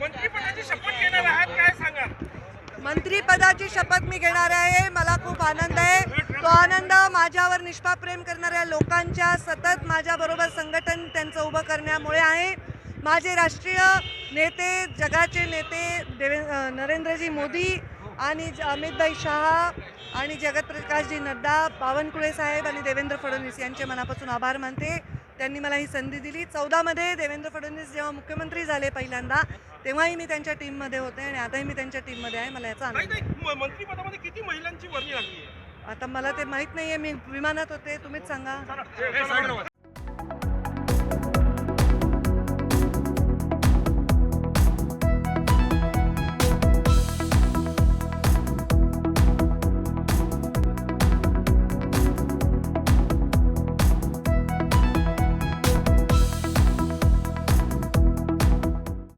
मंत्रिपदाची शपथ घेणार आहात, काय सांगा? मंत्रिपदाची शपथ मी घेणार आहे. मला खूप आनंद आहे. तो आनंद माझ्यावर निष्पाप प्रेम करणाऱ्या लोकांच्या सतत माझ्याबरोबर संघटन त्यांचं उभं करण्यामुळे आहे. माझे राष्ट्रीय नेते, जगाचे नेते नरेंद्रजी मोदी आणि अमितभाई शहा आणि जगतप्रकाशजी नड्डा, बावनकुळे साहेब आणि देवेंद्र फडणवीस यांचे मनापासून आभार मानते. त्यांनी मला ही संधी दिली. 14 मध्ये देवेंद्र फडणवीस जेव्हा मुख्यमंत्री झाले पहिल्यांदा, तेव्हाही मी त्यांच्या टीममध्ये होते आणि आताही मी त्यांच्या टीममध्ये आहे. मला याचा आनंद आहे. मंत्रिपदामध्ये किती महिलांची वर्णी लागली आहे? आता मला ते माहीत नाहीये. मी विमानात होते, तुम्हीच सांगा.